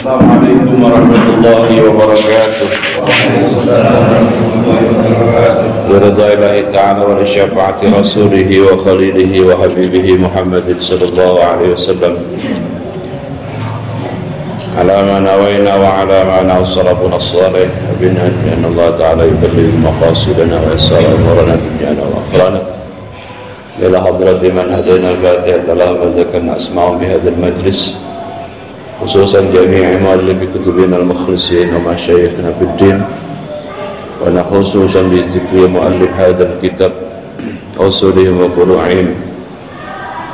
Assalamualaikum warahmatullahi wabarakatuh. Biridha'illahi ta'ala wa li syafa'ati rasulihi wa khalilihi wa habibihi Muhammadin sallallahu alaihi wasallam. Ala ma nawayna wa ala ma na'usarabuna as-salih binati anna Allah ta'ala yuballigh maqasidana wa yassara umurana dunyana wa akhirana ila hadrati man hadayna al-fatiha talahu wa zakarna asma'um bihadal majlis khususan jami'i muallifi kutubina al-mukhlisin wa masyayikhna fid din wa khususan bi dzikri muallif hadzal kitab usulihim wa furu'ihim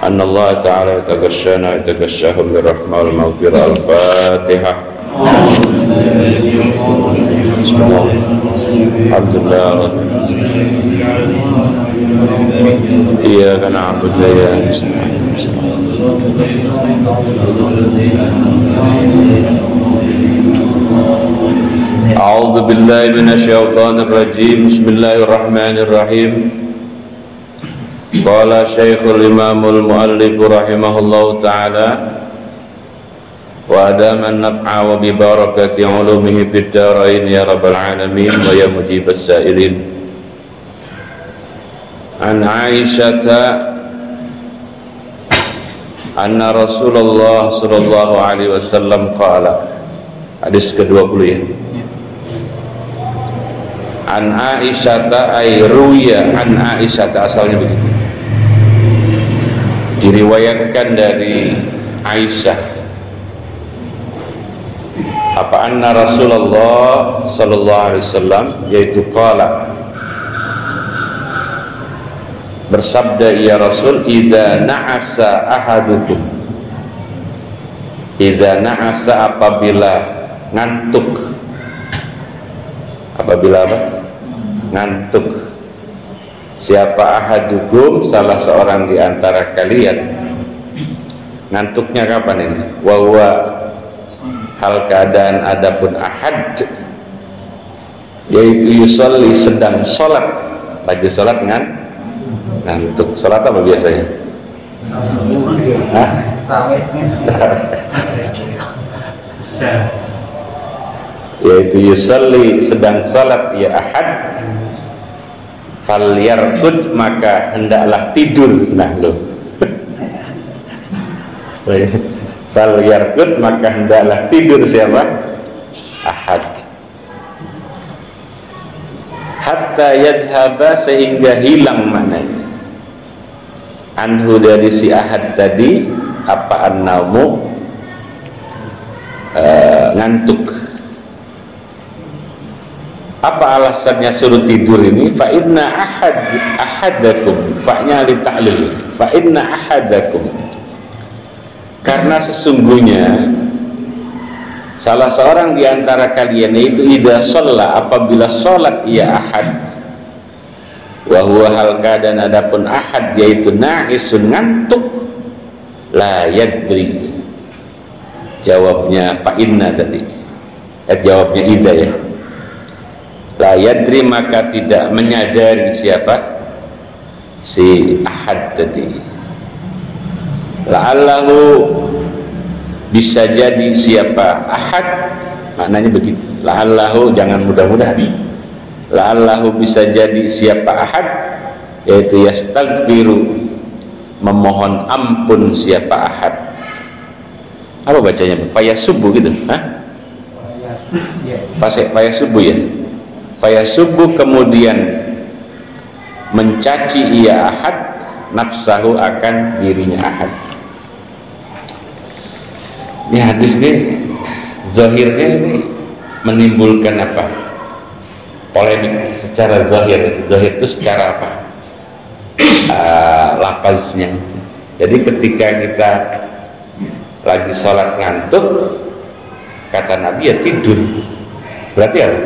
anna Allah ta'ala yataghashshana yataghashshahum birrahmah wal maghfirah al-fatihah. Alhamdulillah iyyaka na'budu wa iyyaka nasta'in. A'udzu billahi minasyaitonir rajim. Bismillahirrahmanirrahim. Qala Syekhul Imamul Muallif rahimahullahu taala wa adaman naf'a wa bi barakati ulumihi fid dharain ya rabbal alamin wa ya mujibas sa'ilin. An Aisyah anna Rasulullah sallallahu alaihi wasallam qala, hadis ke-20 ya. An Aisyah ay ruya an Aisyah, asalnya begitu, diriwayatkan dari Aisyah apa anna Rasulullah sallallahu alaihi wasallam, yaitu qala, bersabda ia Rasul, idza na'asa ahadukum, idza na'asa apabila ngantuk, apabila apa? Ngantuk. Siapa ahadukum, salah seorang di antara kalian. Ngantuknya kapan ini? Wa huwa, hal keadaan adapun ahad, yaitu yusolli, sedang sholat, lagi sholat ngantuk. Sholat apa biasanya? Hah? Yaitu yusolli, sedang sholat ya ahad, falyarqud, maka hendaklah tidur. Nah loh, falyarqud, maka hendaklah tidur siapa? Ahad. Hatta yadhhaba, sehingga hilang maknanya, anhu, dari si ahad tadi, apa an-naumu, ngantuk. Apa alasannya suruh tidur ini? Fa inna ahadakum, fa'nya li ta'lil, fa inna ahadakum, karena sesungguhnya salah seorang di antara kalian itu idza shalla, apabila salat ia ahad, wa huwa hal keadaan adapun ahad yaitu na'isun, ngantuk, la yadri, jawabnya fa inna tadi, jawabnya idza ya, la yadri, maka tidak menyadari siapa si ahad tadi. La'allahu, bisa jadi siapa ahad, maknanya begitu. La'allahu, jangan mudah-mudahan. La'allahu, bisa jadi siapa ahad, yaitu yastaghfiru, memohon ampun siapa ahad. Apa bacanya? Fayasubu gitu, hah? Fayasubu ya. Fayasubu, kemudian mencaci ia ahad, nafsahu, akan dirinya ahad. Ini hadis ini zahirnya ini menimbulkan apa? Polemik secara zahir. Zahir itu secara apa? Lafaznya itu. Jadi ketika kita lagi sholat ngantuk, kata Nabi ya tidur. Berarti apa?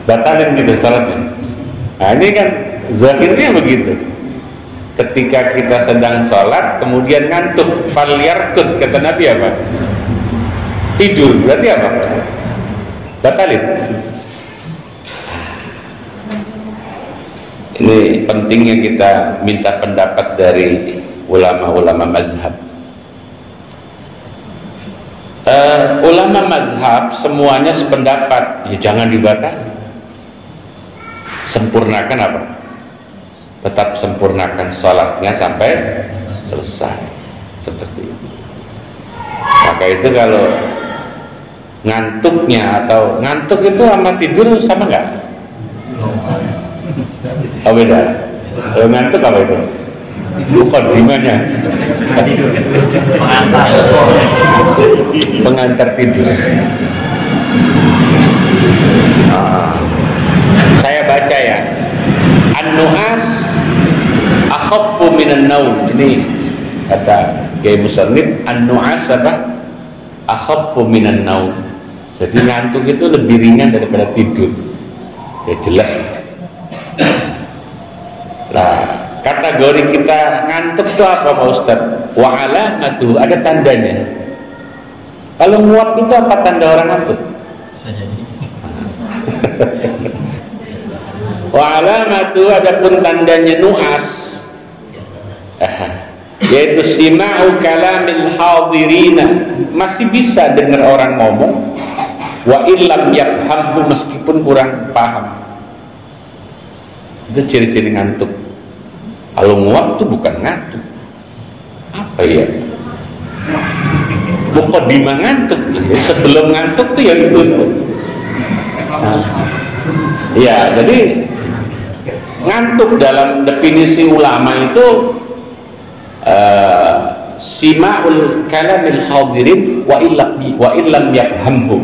Batalin gitu sholatnya. Nah ini kan zahirnya begitu. Ketika kita sedang sholat kemudian ngantuk, falyarqud, kata Nabi apa? Tidur. Berarti apa? Batalin. Ini pentingnya kita minta pendapat dari ulama-ulama mazhab. ulama mazhab semuanya sependapat, ya jangan dibatasi. Sempurnakan apa? Tetap sempurnakan sholatnya sampai selesai, seperti itu. Maka itu kalau ngantuknya, atau ngantuk itu sama tidur sama nggak? Oh beda. Kalau ngantuk apa itu? Mukadimahnya pengantar tidur. Saya baca ya, an-nu'as akhaffu minan naum. Ini kata Kiai Musannif, an-nu'as apa? Akhaffu minan naum. Jadi ngantuk itu lebih ringan daripada tidur. Ya jelas. Nah, kategori kita ngantuk itu apa Pak Ustaz? Wa alamatu, ada tandanya. Kalau nguap itu apa tanda orang ngantuk? Bisa jadi. Wa alamatu, adapun tandanya nu'as, yaitu sima'u kalamil hadirina, masih bisa dengar orang ngomong, wa illam yafhamhu, meskipun kurang paham. Itu ciri-ciri ngantuk. Kalau nguap itu bukan ngantuk, apa ya? Mukadimah ngantuk. Sebelum ngantuk tuh ya itu. Ya, jadi ngantuk dalam definisi ulama itu sima'ul kalamil hadirin wa illam yafhamhu,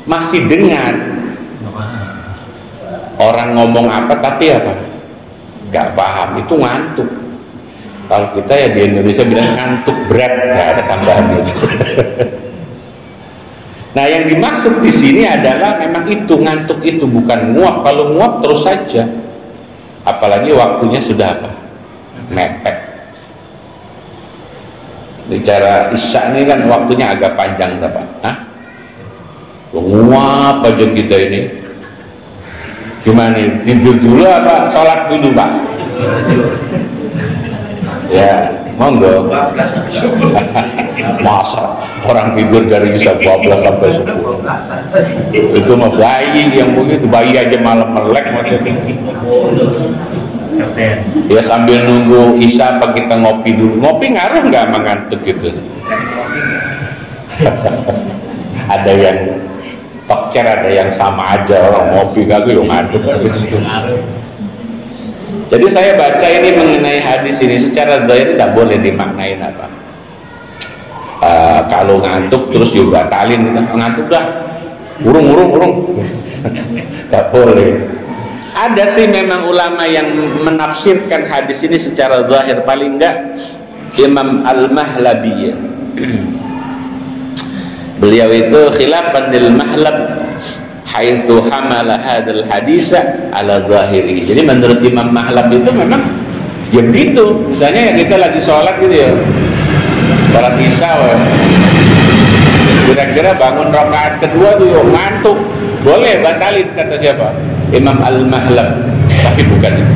masih dengar orang ngomong apa tapi apa nggak paham, itu ngantuk. Kalau kita ya di Indonesia bilang ngantuk berat, nggak ada tambahan itu. Nah, yang dimaksud di sini adalah memang itu ngantuk itu, bukan nguap. Kalau nguap terus saja, apalagi waktunya sudah apa? Mepet. Bicara isya ini kan waktunya agak panjang, Pak. Hah? Nguap aja kita ini. Gimana? Tidur dulu apa sholat dulu, Pak? Ya, monggo. Masa orang tidur dari bisa 12 sampai 10. Itu mah bayi yang begitu, bayi aja malam melek maksudnya. Ya sambil nunggu isya apa kita ngopi dulu. Ngopi ngaruh nggak mengantuk gitu? Ada yang tokcer, ada yang sama aja, orang ngopi kagak yang ngantuk. Jadi saya baca ini mengenai hadis ini secara zahir tidak boleh dimaknain apa. Kalau ngantuk terus dibatalin, ngantuk dah, urung, tidak boleh. Ada sih memang ulama yang menafsirkan hadis ini secara zahir, paling enggak Imam Al-Mahlabi. Beliau itu khilafan lil Mahlab haitsu hamala hadzal hadisa ala zahiri. Jadi menurut Imam Mahlab itu memang ya begitu. Misalnya ya kita lagi sholat gitu ya, sholat isya, kira-kira bangun rakaat kedua tuh yuk, ngantuk, boleh batalin kata siapa? Imam Al-Mahlab. Tapi bukan itu.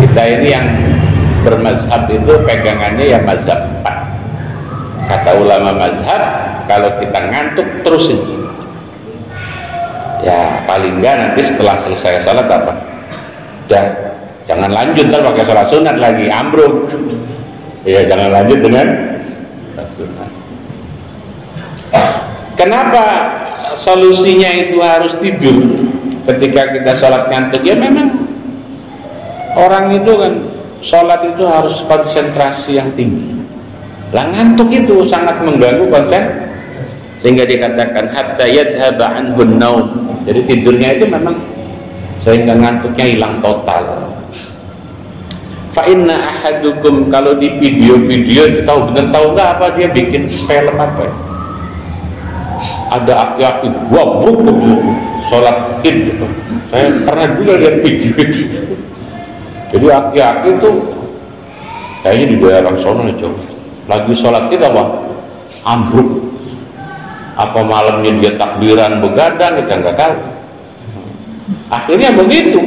Kita ini yang bermazhab itu pegangannya ya mazhab 4. Kata ulama mazhab, kalau kita ngantuk terusin. Ya paling enggak nanti setelah selesai sholat apa? Dan jangan lanjut ntar pakai sholat sunat lagi, ambruk. Ya jangan lanjut dengan sholat sunat. Kenapa solusinya itu harus tidur ketika kita sholat ngantuk? Ya memang orang itu kan sholat itu harus konsentrasi yang tinggi. Lah ngantuk itu sangat mengganggu konsentrasi, sehingga dikatakan hatta yadhhaba anhun naum. Jadi tidurnya itu memang sehingga ngantuknya hilang total. Fa inna ahadukum, kalau di video-video itu tahu bener tahu nggak apa dia bikin film apa ya? Ada aki-aki wabuk sholat id gitu. Saya pernah juga lihat video itu. Jadi aki-aki itu kayaknya di daerah sono itu lagi sholat id apa? Ambruk. Apa malamnya dia takbiran begadang, kita nggak tahu. Akhirnya begitu.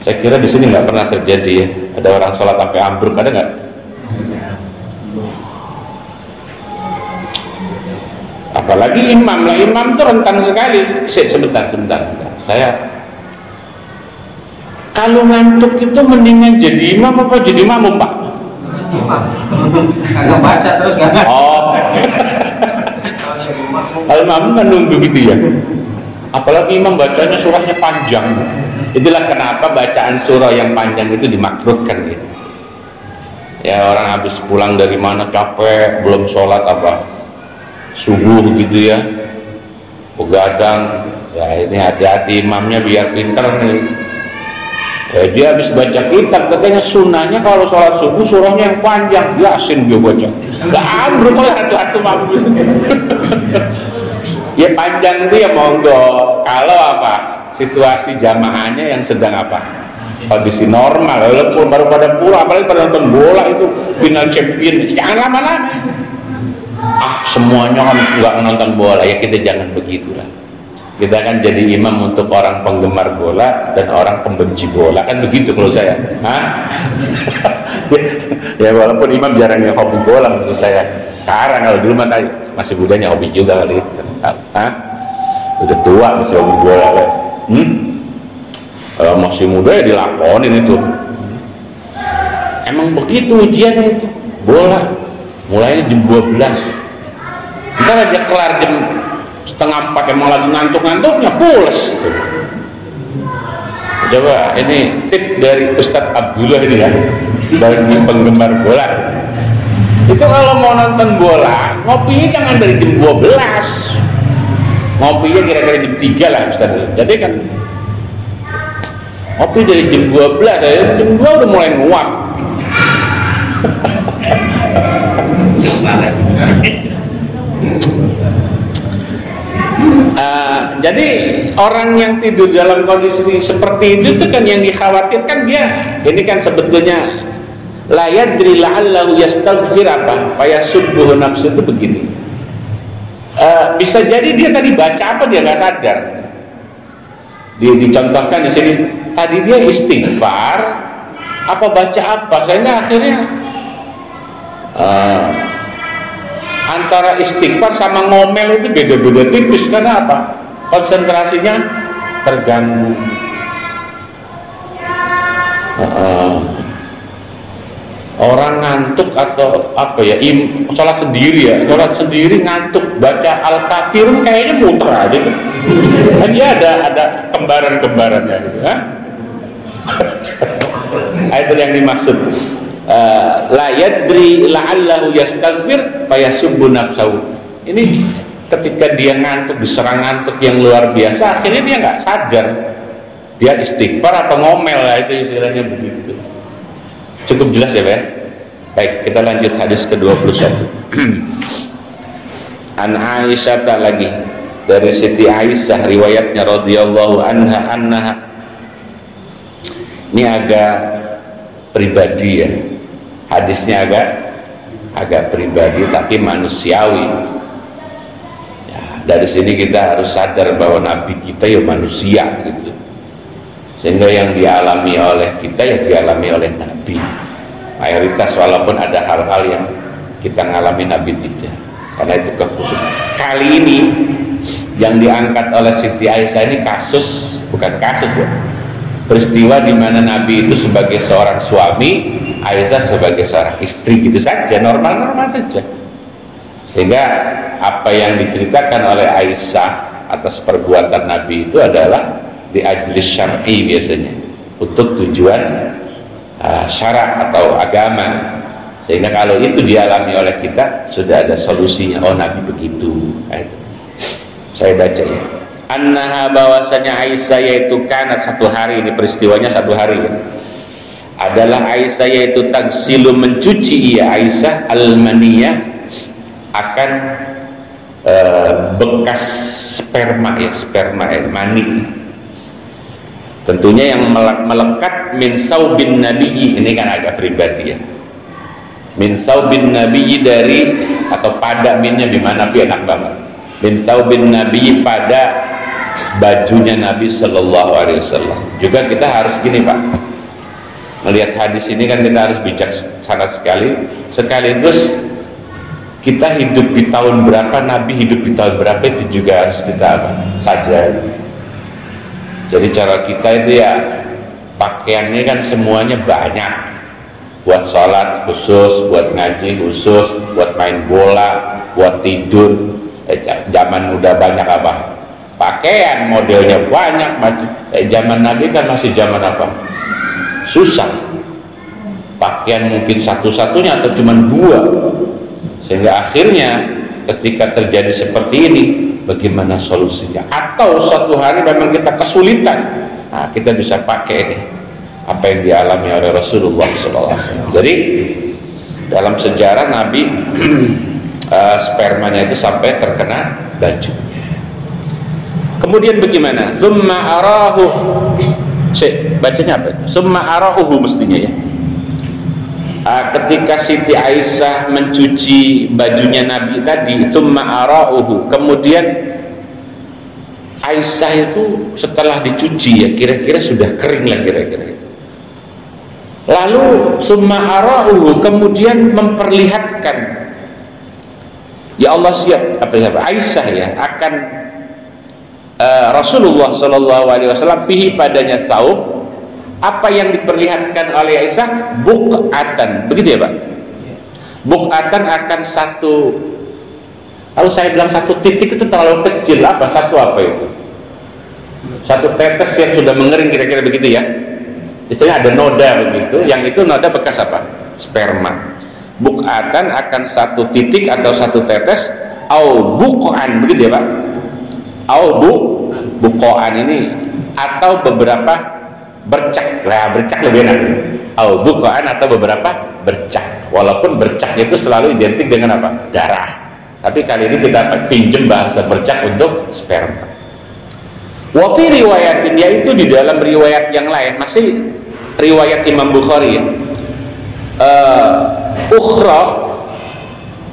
Saya kira di sini nggak pernah terjadi ya. Ada orang sholat sampai ambruk, ada nggak? Apalagi imam lah, imam itu rentan sekali. Sebentar. Saya kalau ngantuk itu mendingan jadi imam apa jadi makmum, Pak? Imam. Kagak baca terus nggak? Oh. Kalau makmum kan nunggu gitu ya. Apalagi imam bacanya surahnya panjang. Itulah kenapa bacaan surah yang panjang itu dimakruhkan ya. Ya orang habis pulang dari mana capek, belum sholat apa subuh gitu ya, begadang. Ya ini hati-hati imamnya biar pinter nih. Dia habis baca kitab, katanya sunnahnya kalau sholat subuh surahnya yang panjang, Yasin dia baca. Gak ambruk oleh satu-satu mampu. Ya panjang itu ya monggo. Kalau apa situasi jamaahnya yang sedang apa kondisi normal, walaupun baru pada pulang, apalagi pada nonton bola itu final champion, jangan lama-lama. Semuanya kan nggak menonton bola, ya kita jangan begitulah. Kita kan jadi imam untuk orang penggemar bola dan orang pembenci bola, kan begitu kalau saya. Ya walaupun imam jarang yang hobi bola menurut saya. Sekarang kalau dulu mah masih mudanya hobi juga kali. Udah tua masih hobi bola kan. Kalau masih muda ya dilakonin itu. Emang begitu ujiannya itu. Bola mulainya jam 12. Ntar aja kelar jam setengah 4, emang lagi ngantuk-ngantuknya pules. Coba ini tips dari Ustadz Abdullah ini ya, bagi penggemar bola. Itu kalau mau nonton bola, ngopinya jangan dari jam 12. Ngopinya kira-kira jam 3 lah Ustadz. Jadi kan ngopi dari jam 12, ya jam 2 udah mulai nguap. Jadi orang yang tidur dalam kondisi seperti itu kan yang dikhawatirkan dia ini kan sebetulnya la yadri la'allahu yastaghfir apa fayasubbuhu nafsu itu begini. Bisa jadi dia tadi baca apa dia nggak sadar. Dicontohkan di sini tadi dia istighfar apa baca apa, sehingga akhirnya antara istighfar sama ngomel itu beda-beda tipis. Karena apa? Konsentrasinya terganggu. Orang ngantuk atau apa ya, sholat sendiri ngantuk baca Al-Kafirun kayaknya muter aja tuh. Kan dia ada kembaran-kembarannya gitu kan. Itu yang dimaksud. La yadri la'allahu yastaghfir fayasubbu nafsahu. Ini ketika dia ngantuk, diserang ngantuk yang luar biasa, akhirnya dia nggak sadar dia istighfar apa ngomel lah, itu istilahnya begitu. Cukup jelas ya Pak? Baik, kita lanjut hadis ke-21. An Aisyah lagi, dari Siti Aisyah riwayatnya radhiyallahu anha. Ini agak pribadi ya. Hadisnya agak pribadi tapi manusiawi. Ya, dari sini kita harus sadar bahwa Nabi kita ya manusia gitu. Sehingga yang dialami oleh kita ya dialami oleh Nabi. Mayoritas, walaupun ada hal-hal yang kita ngalami Nabi tidak. Karena itu kekhususan. Kali ini yang diangkat oleh Siti Aisyah ini bukan kasus ya. Peristiwa di mana Nabi itu sebagai seorang suami, Aisyah sebagai seorang istri, gitu saja, normal-normal saja. Sehingga apa yang diceritakan oleh Aisyah atas perbuatan Nabi itu adalah di ajlis syar'i biasanya, untuk tujuan syarak atau agama. Sehingga kalau itu dialami oleh kita sudah ada solusinya. Oh Nabi begitu. Saya baca ya. Annaha, bahwasanya Aisyah yaitu kanat satu hari, ini peristiwanya satu hari ya. Adalah Aisyah yaitu tagsilu mencuci ia Aisyah al-maniyah akan bekas sperma mani. Tentunya yang melekat min saubin nabiyyi, ini kan agak pribadi ya. Min saubin nabiyyi, dari atau pada minnya gimana pi enak banget. Min saubin nabiyyi, pada bajunya Nabi Sallallahu Alaihi Wasallam. Juga kita harus gini Pak, melihat hadis ini kan kita harus bijaksana sekaligus Kita hidup di tahun berapa, Nabi hidup di tahun berapa, itu juga harus kita sadari. Jadi cara kita itu ya, pakaiannya kan semuanya banyak, buat sholat khusus, buat ngaji khusus, buat main bola, buat tidur. Zaman udah banyak apa? Pakaian modelnya banyak macam. Zaman Nabi kan masih zaman apa? Susah. Pakaian mungkin satu-satunya atau cuma dua. Sehingga akhirnya ketika terjadi seperti ini, bagaimana solusinya? Atau suatu hari memang kita kesulitan, nah, kita bisa pakai ini apa yang dialami oleh Rasulullah SAW. Jadi dalam sejarah Nabi spermanya itu sampai terkena baju. Kemudian bagaimana? Summa arahu. Bacanya apa? Summa arahu mestinya ya. Ketika Siti Aisyah mencuci bajunya Nabi tadi, summa arahu. Kemudian Aisyah itu setelah dicuci ya, kira-kira sudah kering lah kira-kira. Lalu summa arahu, kemudian memperlihatkan, ya Allah siap apa Aisyah ya akan Rasulullah SAW pihi padanya saub. Apa yang diperlihatkan oleh Aisyah? Buk'atan, begitu ya Pak? Buk'atan akan satu, kalau saya bilang satu titik itu terlalu kecil, apa? Satu apa itu? Satu tetes yang sudah mengering, kira-kira begitu ya? Istilahnya ada noda begitu, yang itu noda bekas apa? Sperma. Buk'atan akan satu titik atau satu tetes, au buk'an, begitu ya Pak? Au buk'an ini, atau beberapa bercak, lah bercak lebih enak. Au bukaan atau beberapa bercak. Walaupun bercak itu selalu identik dengan apa? Darah. Tapi kali ini kita pinjam bahasa bercak untuk sperma. Wa fi riwayatin, yaitu di dalam riwayat yang lain, masih riwayat Imam Bukhari ya. Ukhra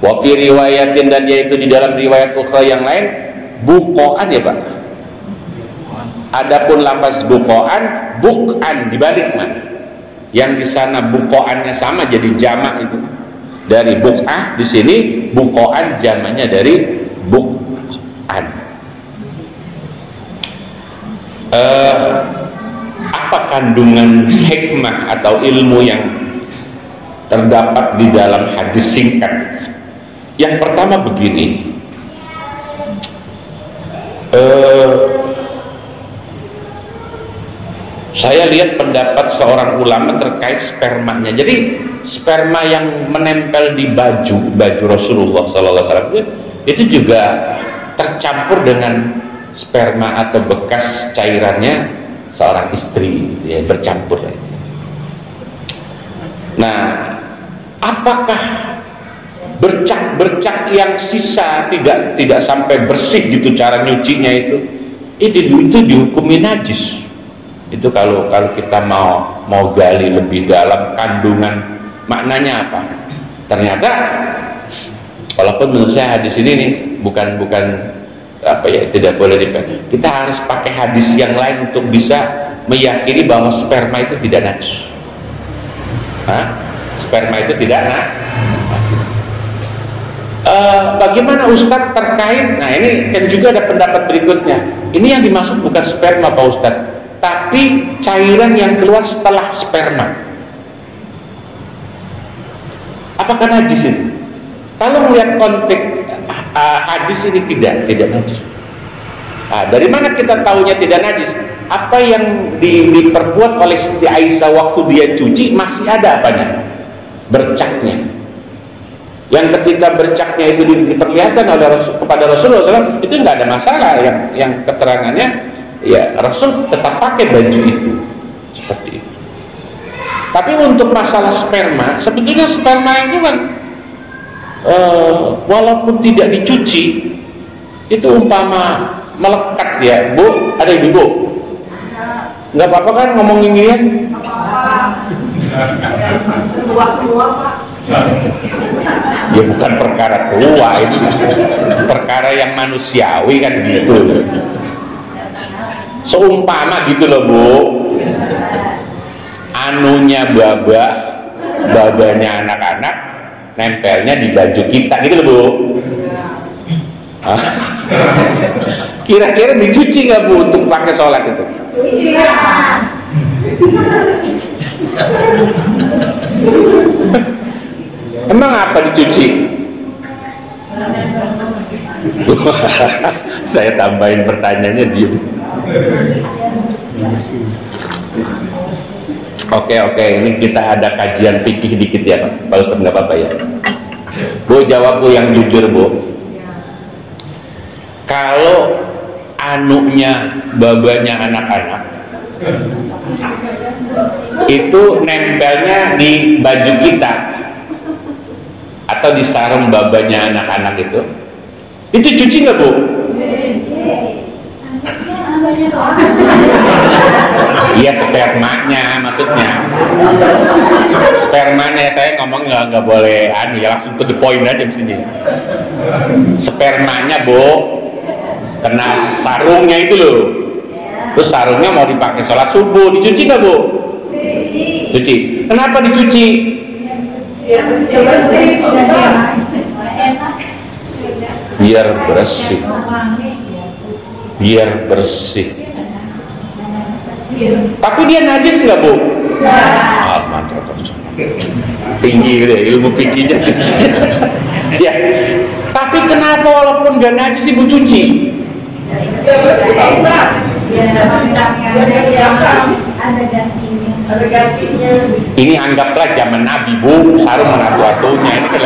wa fi riwayatin, dan yaitu di dalam riwayat ukhra yang lain buqaan ya Pak. Adapun lafaz buqaan, buk'an dibalik mana? Yang di sana buqaannya sama jadi jamak itu dari buk'ah, di sini buqaan jamaknya dari buk'an. Apa kandungan hikmah atau ilmu yang terdapat di dalam hadis singkat? Yang pertama begini, saya lihat pendapat seorang ulama terkait spermanya. Jadi sperma yang menempel di baju Rasulullah SAW itu juga tercampur dengan sperma atau bekas cairannya seorang istri, ya, bercampur. Nah, apakah bercak-bercak yang sisa tidak sampai bersih gitu cara nyucinya itu dihukumi najis? Itu kalau kita mau gali lebih dalam kandungan maknanya apa. Ternyata walaupun menurut saya hadis ini nih bukan apa ya, tidak boleh dipakai. Kita harus pakai hadis yang lain untuk bisa meyakini bahwa sperma itu tidak najis. Sperma itu tidak najis. Bagaimana Ustadz terkait? Nah ini kan juga ada pendapat berikutnya. Ini yang dimaksud bukan sperma Pak Ustadz, tapi cairan yang keluar setelah sperma. Apakah najis itu? Kalau melihat konteks hadis ini tidak najis. Dari mana kita tahunya tidak najis? Apa yang diperbuat oleh Siti Aisyah waktu dia cuci masih ada apanya? Bercaknya. Yang ketika bercaknya itu diperlihatkan oleh kepada Rasulullah SAW, itu nggak ada masalah. Yang keterangannya, ya Rasul tetap pakai baju itu seperti itu. Tapi untuk masalah sperma, sebetulnya sperma itu kan walaupun tidak dicuci, itu umpama melekat ya Bu, ada ibu Bu? Nggak apa-apa kan ngomong ginian? Ya bukan perkara tua, ini perkara yang manusiawi kan gitu. Seumpama gitu loh Bu, anunya babanya anak-anak, nempelnya di baju kita gitu loh Bu. Hah? Kira-kira dicuci nggak Bu untuk pakai sholat itu? Emang apa dicuci? Saya tambahin pertanyaannya diem. Oke, ini kita ada kajian fikih dikit ya Pak. Kalau nggak apa-apa ya. Bu, jawab Bu yang jujur Bu. Kalau anunya babanya anak-anak itu nempelnya di baju kita atau di sarung babanya anak-anak itu cuci nggak Bu? Iya, spermanya maksudnya. Spermanya, saya ngomong nggak boleh ya, langsung to the point aja di sini. Spermanya Bu, kena sarungnya itu loh. Terus sarungnya mau dipakai sholat subuh, dicuci nggak Bu? Cuci. Kenapa dicuci? Biar bersih. Biar bersih. Tapi dia najis nggak Bu? Mantap. Tinggi gitu ya, ilmu fikihnya tinggi. Ya. Tapi kenapa walaupun nggak najis Ibu cuci? Ada gantinya. Ini anggaplah zaman Nabi Bu, sarung mana waktunya ini kan.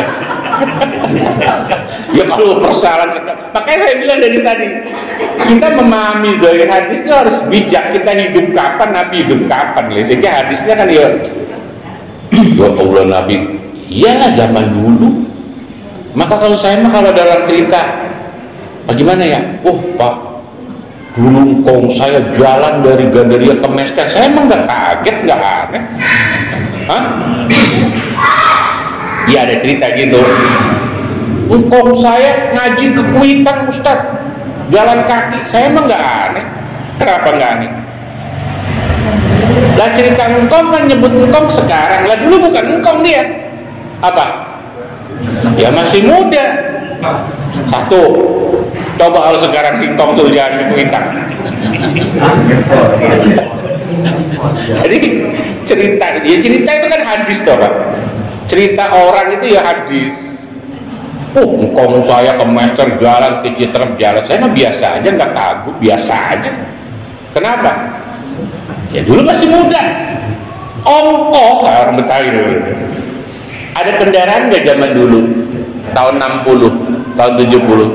Ya kalau persoalan makanya saya bilang dari tadi, kita memahami dari hadis itu harus bijak. Kita hidup kapan, Nabi hidup kapan, sehingga hadisnya kan ya Allah Nabi, iyalah zaman dulu. Maka kalau saya mah kalau dalam cerita bagaimana ya, Pak, dulu kong saya jalan dari Gandaria ke Mesken, saya emang nggak kaget, nggak aneh. Hah? Iya ada cerita gitu. Engkong saya ngaji ke Kuitang Ustaz, jalan kaki, saya emang nggak aneh. Kenapa nggak aneh? Lah cerita engkong kan nyebut engkong sekarang, lah dulu bukan engkong dia. Apa? Ya masih muda. Satu, coba kalau sekarang singkong suruh jalan ke Kuitang. Jadi cerita itu kan hadis toh Pak. Cerita orang itu ya hadis. Engkong saya ke Master jalan, ke Citerep jalan, saya mah biasa aja, nggak kagum, biasa aja. Kenapa? Ya dulu masih muda. Ongkoh orang Betawi dulu. Ada kendaraan nggak zaman dulu? Tahun 60, tahun 70.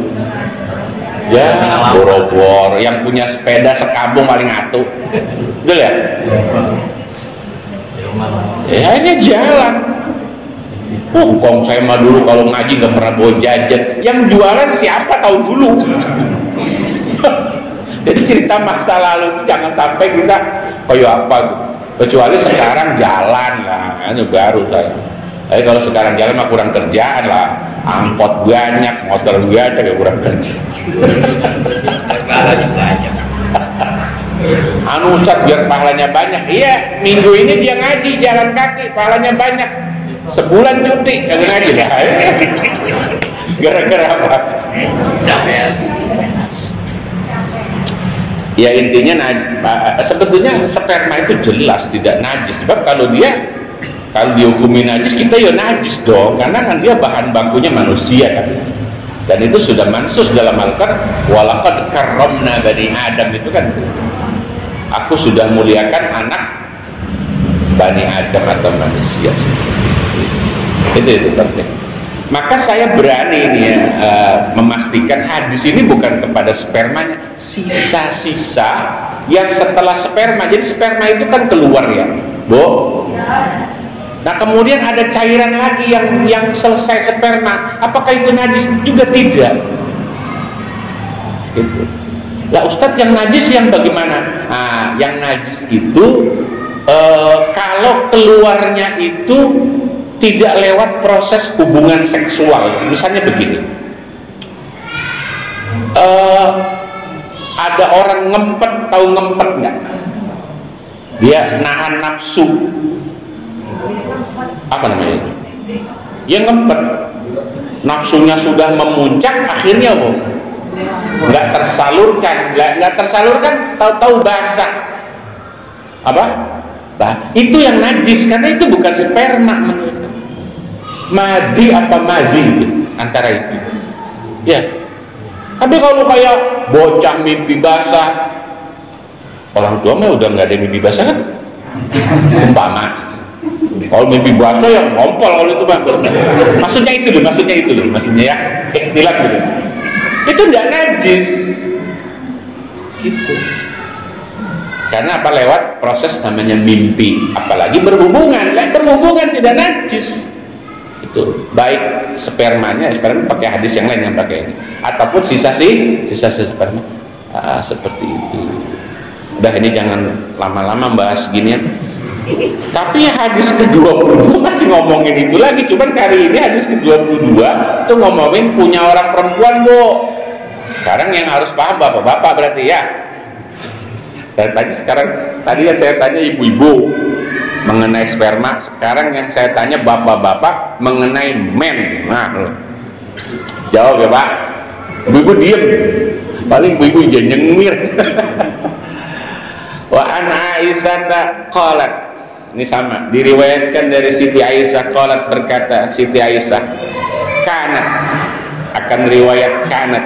Ya, boro-boro. Yang punya sepeda sekabung paling atuh. Betul ya? Ya ini jalan. Kong saya mah dulu kalau ngaji nggak pernah bawa jajan. Yang jualan siapa tahu dulu. Jadi cerita masa lalu itu jangan sampai kita kayak apa gitu. Kecuali sekarang jalan lah, ini baru saya. Tapi kalau sekarang jalan mah kurang kerjaan lah. Angkot banyak, motor banyak, ya kurang kerja. Anu Ustaz biar pahalanya banyak. Iya, minggu ini dia ngaji jalan kaki, pahalanya banyak. Sebulan cuti kagak ngaji lah. Gara-gara apa? Ya intinya sebetulnya sperma itu jelas tidak najis. Sebab kalau dihukumi najis, kita ya najis dong, karena kan dia bahan bakunya manusia kan. Dan itu sudah mansus dalam Al-Qur'an, walaqad karramna bani Adam, itu kan aku sudah muliakan anak Bani Adam atau manusia. Itu penting. Maka saya berani ini ya, memastikan hadis ini bukan kepada spermanya, sisa-sisa yang setelah sperma. Jadi sperma itu kan keluar ya, Bu. Nah kemudian ada cairan lagi yang selesai sperma. Apakah itu najis? Juga tidak. Gitu. Lah Ustadz, yang najis yang bagaimana? Nah, yang najis itu kalau keluarnya itu tidak lewat proses hubungan seksual. Misalnya begini, ada orang ngempet, tahu ngempet nggak? Dia nahan nafsu, apa namanya itu? Ya ngempet, nafsunya sudah memuncak, akhirnya nggak tersalurkan, tahu-tahu basah. Apa? Itu yang najis, karena itu bukan sperma menurut. Madi apa mazi itu, antara itu. Ya. Tapi kalau kayak bocah mimpi basah, orang tua mah udah nggak ada mimpi basah kan? Umpama. Kalau mimpi basah yang ngompol kalau itu bang. Maksudnya ya. Ikhtilaf gitu. Itu nggak najis. Gitu. Karena apa? Lewat proses namanya mimpi. Apalagi berhubungan tidak najis. Itu baik spermanya pakai hadis yang lain yang pakai ini, ataupun sisa sperma. Seperti itu. Udah, ini jangan lama-lama bahas ginian. Tapi hadis ke-22 masih ngomongin itu lagi, cuman kali ini hadis ke-22 itu ngomongin punya orang perempuan, Bu. Sekarang yang harus paham bapak-bapak berarti ya. Tadi yang saya tanya ibu-ibu mengenai sperma, sekarang yang saya tanya bapak-bapak mengenai men. Nah, jawab ya Pak. Ibu-ibu diem, paling ibu-ibu nyengir. Wa an Aisyah qalat, ini sama diriwayatkan dari Siti Aisyah qalat, berkata Siti Aisyah, kanat, akan riwayat kanat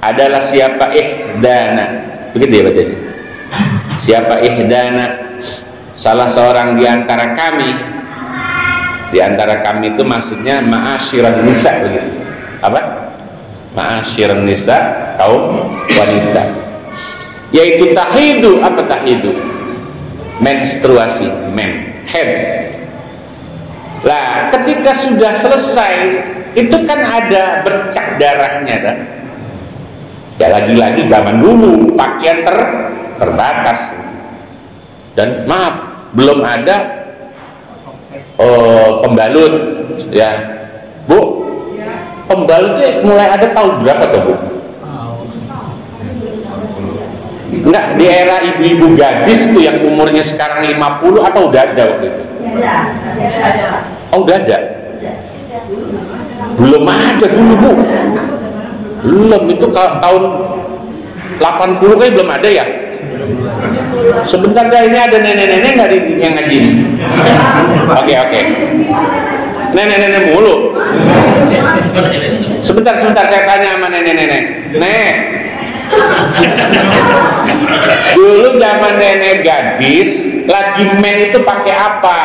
adalah siapa ihdana, begitu ya bacanya, siapa ihdana, salah seorang di antara kami itu maksudnya ma'asyiran nisa, begitu. Apa? Ma'asyiran nisa, kaum wanita. Yaitu tahidu. Apa tahidu? Menstruasi, head. Lah, ketika sudah selesai, itu kan ada bercak darahnya kan? Ya lagi-lagi zaman dulu pakaian terbatas. Dan maaf, belum ada pembalut ya. Bu, pembalutnya mulai ada tahun berapa tuh, Bu? Enggak, di era ibu-ibu gadis tuh yang umurnya sekarang 50 atau udah ada waktu itu? Oh, udah ada? Belum ada dulu, Bu. Belum, itu tahun 80 kan belum ada ya? Sebentar dah, ini ada nenek-nenek nggak yang ngaji ini? Oke. Nenek-nenek mulu. Sebentar saya tanya sama nenek-nenek. Nek, dulu zaman nenek gadis lagi men itu pakai apa?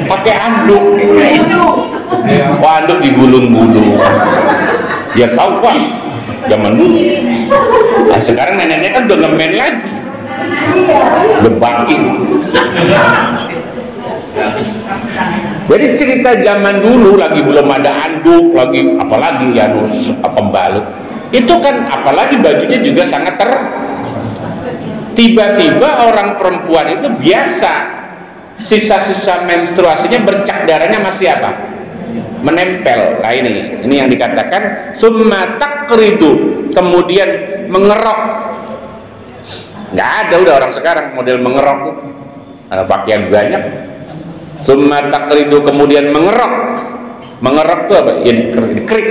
Pakai anduk. Wah, anduk digulung-gulung. Ya tahu Pak, zaman dulu. Nah, sekarang neneknya kan udah ngemen lagi, berbaki. Jadi cerita zaman dulu lagi belum ada anduk, lagi apalagi ya pembalut. Itu kan apalagi bajunya juga sangat tiba-tiba orang perempuan itu biasa sisa-sisa menstruasinya bercak darahnya masih apa? Menempel. Nah ini yang dikatakan summa taqridu, kemudian mengerok. Nggak ada udah orang sekarang model mengerok tuh. Ada pakaian banyak. Summa taqridu, kemudian mengerok. Mengerok tuh apa? Ya dikerik.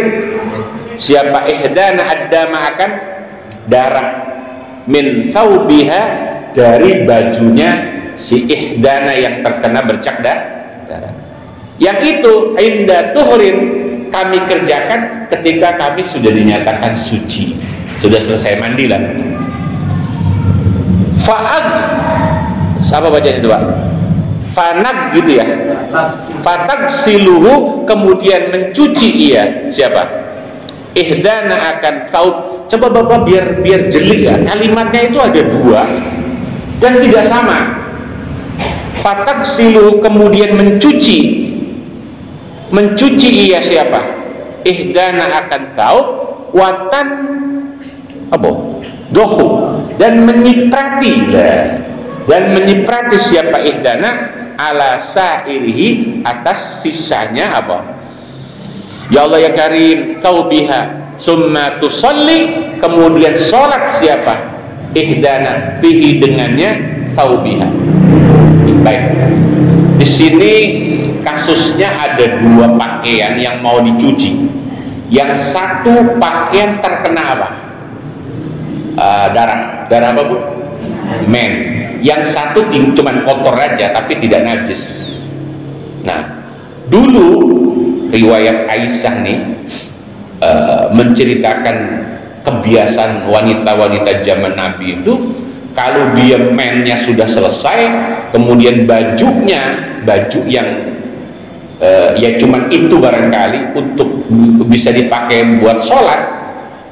Siapa ihdana addama, akan darah min thawbiha, dari bajunya si ihdana yang terkena bercak darah. Yang itu inda tuhrin, kami kerjakan ketika kami sudah dinyatakan suci, sudah selesai mandi lah. Fa'ad, siapa bacanya itu Pak? Fanag gitu ya. Fatag siluhu, kemudian mencuci ia, siapa? Ihdana akan saud. Coba Bapak biar jeli ya, kalimatnya itu ada dua dan tidak sama. Fatag siluhu, kemudian mencuci ia siapa? Ihdana akan saud, watan apa? Dohu, dan menyiprati siapa ihdana ala sa'irihi, atas sisanya apa? Ya Allah ya Karim, taubiha summa tusalli, kemudian sholat siapa? Ihdana bihi, dengannya taubiha. Baik. Di sini kasusnya ada dua pakaian yang mau dicuci. Yang satu pakaian terkena apa? Darah apa Bu? Men. Yang satu cuman kotor aja tapi tidak najis. Nah, dulu riwayat Aisyah nih menceritakan kebiasaan wanita-wanita zaman Nabi itu, kalau dia mennya sudah selesai, kemudian baju yang ya cuman itu barangkali untuk bisa dipakai buat sholat,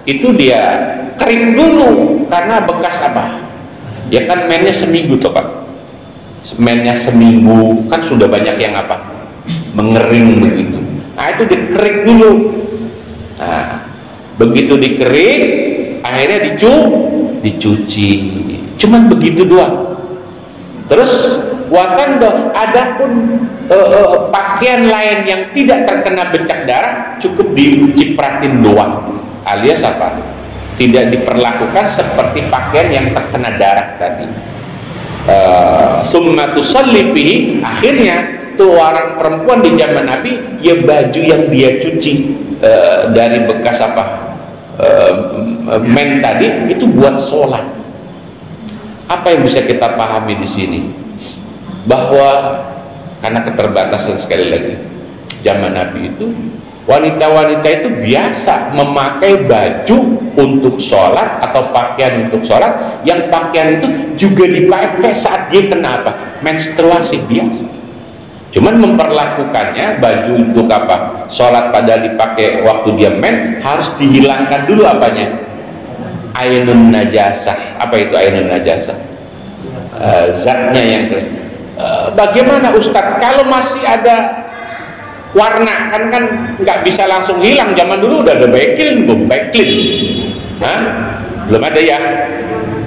itu dia kering dulu karena bekas apa? Ya kan mennya seminggu toh Pak, mennya seminggu kan sudah banyak yang apa? Mengering begitu. Nah itu dikerik dulu. Nah begitu dikerik, akhirnya dicuci. Cuman begitu doang. Terus watandoh, adapun pakaian lain yang tidak terkena bercak darah cukup dicipratin doang, alias apa? Tidak diperlakukan seperti pakaian yang terkena darah tadi. Summa tusalli bihi, akhirnya tuh orang perempuan di zaman Nabi, ya baju yang dia cuci dari bekas apa men tadi itu buat sholat. Apa yang bisa kita pahami di sini? Bahwa karena keterbatasan, sekali lagi, zaman Nabi itu wanita-wanita itu biasa memakai baju untuk sholat atau pakaian untuk sholat, yang pakaian itu juga dipakai saat dia kena apa? Menstruasi biasa. Cuman memperlakukannya baju untuk apa? Sholat padahal dipakai waktu dia men, harus dihilangkan dulu apanya? Ainun najasah. Apa itu ainun najasah? Zatnya yang bagaimana Ustadz kalau masih ada warna, kan nggak bisa langsung hilang. Zaman dulu udah ada baiklin belum? Baiklin, belum ada ya,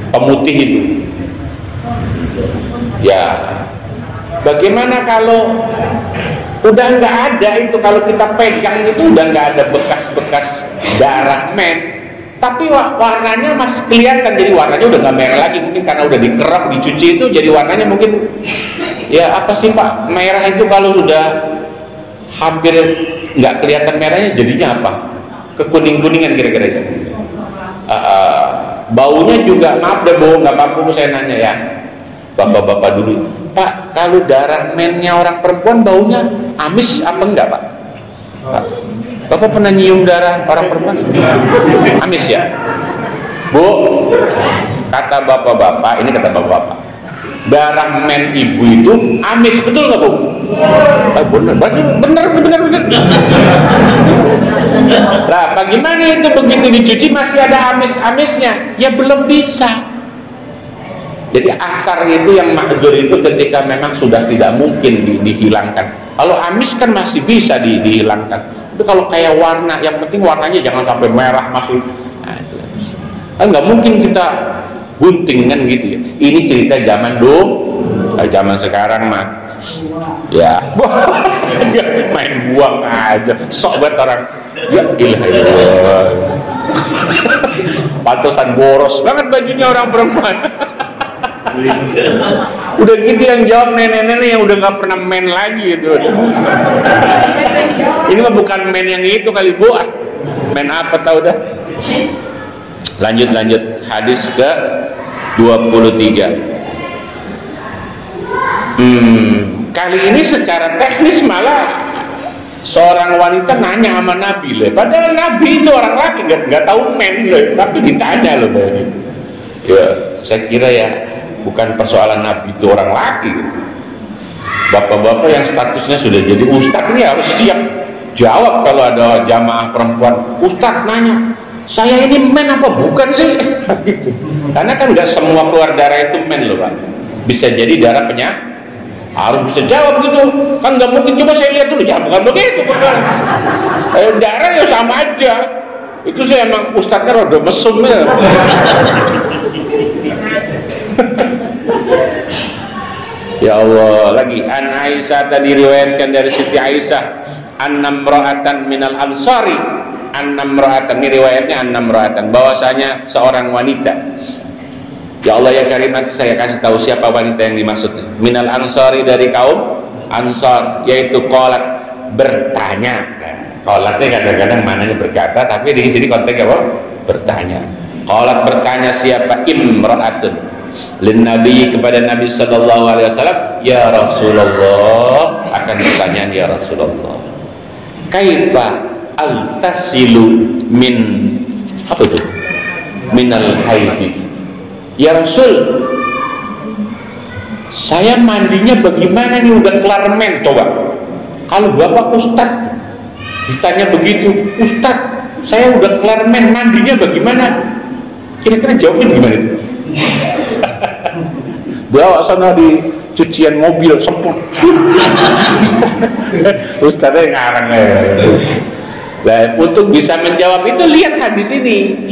pemutih itu ya. Bagaimana kalau udah nggak ada itu, kalau kita pegang itu udah nggak ada bekas-bekas darah men, tapi warnanya masih kelihatan, jadi warnanya udah nggak merah lagi, mungkin karena udah dikerap, dicuci itu, jadi warnanya mungkin ya apa sih Pak, merah itu kalau sudah hampir nggak kelihatan merahnya jadinya apa? Kekuning-kuningan kira-kira ya. Baunya juga, maaf deh Bu, nggak apa-apa saya nanya ya, bapak-bapak dulu, Pak, kalau darah mennya orang perempuan baunya amis apa enggak Pak? Bapak pernah nyium darah orang perempuan? Amis ya? Bu, kata bapak-bapak, ini kata bapak-bapak, darah men ibu itu amis, betul nggak Bu? Bener. Lah bagaimana itu begitu dicuci masih ada amis-amisnya? Ya belum bisa. Jadi akar itu yang mahdzur itu ketika memang sudah tidak mungkin dihilangkan. Kalau amis kan masih bisa dihilangkan. Itu kalau kayak warna, yang penting warnanya jangan sampai merah masih. Nah, itu kan nggak mungkin kita gunting kan gitu ya. Ini cerita zaman dulu, zaman sekarang mah ya main buang aja, sok banget orang. Ya ilah, pantesan boros banget bajunya orang perempuan. Udah gitu yang jawab nenek-nenek yang udah nggak pernah men lagi itu. Ini mah bukan men yang itu kali Bu, men apa tau dah. Lanjut hadis ke 23. Kali ini secara teknis malah seorang wanita nanya sama Nabi loh, padahal Nabi itu orang laki, nggak tahu men loh, tapi ditanya loh. Ya saya kira ya bukan persoalan Nabi itu orang laki. Bapak-bapak yang statusnya sudah jadi ustadz ini harus siap jawab kalau ada jamaah perempuan. Ustadz nanya, saya ini men apa bukan sih? Gitu. Karena kan nggak semua keluar darah itu men loh Pak. Bisa jadi darah penyakit. Harus bisa jawab gitu. Kan nggak mungkin, coba saya lihat dulu. Ya bukan begitu bukan. Darah ya sama aja. Itu saya emang ustadznya rada mesum ya. Ya Allah, lagi an Aisyah tadi riwayatkan dari Siti Aisyah, annamra'atan minal ansari, annamra'atan, ini riwayatnya annamra'atan, bahwasanya seorang wanita Ya Allah ya Karim, nanti saya kasih tahu siapa wanita yang dimaksud. Minal ansari, dari kaum Ansar, yaitu qalat, bertanya. Qalatnya kadang-kadang mananya berkata, tapi di sini konteksnya apa? Bertanya. Qalat, bertanya siapa? Imra'atun lin Nabi, kepada Nabi sallallahu alaihi wasallam, ya Rasulullah, akan pertanyaan ya Rasulullah, kaifa altasilu min apa itu? Minal haidi. Ya Rasul, saya mandinya bagaimana nih, udah kelar men, coba. Kalau Bapak Ustadz ditanya begitu, Ustadz saya udah kelar men, mandinya bagaimana? Kira-kira jawabnya gimana itu? Bawa sana di cucian mobil sempur. Ustadznya ngarang ya. Nah, untuk bisa menjawab itu lihat hadis ini,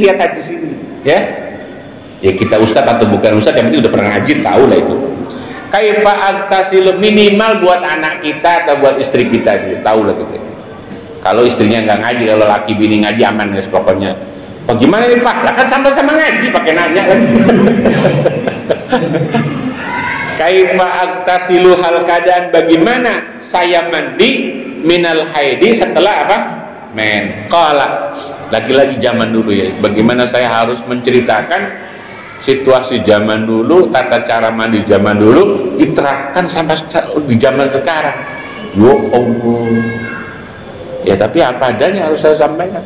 ya. Ya kita ustadz atau bukan ustadz, yang penting udah pernah ngaji, tahu lah itu. Kaifa agtasilu, minimal buat anak kita atau buat istri kita juga tahu lah gitu. Kalau istrinya nggak ngaji, kalau laki bini ngaji aman guys pokoknya. Oh gimana nih Pak? Lah kan sama-sama ngaji, pakai nanya lagi. Kaifa agtasilu, hal keadaan bagaimana saya mandi minal haidi, setelah apa? Men. Qala, lagi-lagi zaman dulu ya. Bagaimana saya harus menceritakan situasi zaman dulu, tata cara mandi zaman dulu diterapkan sampai di zaman sekarang. Yo Allah. Ya tapi apa adanya harus saya sampaikan.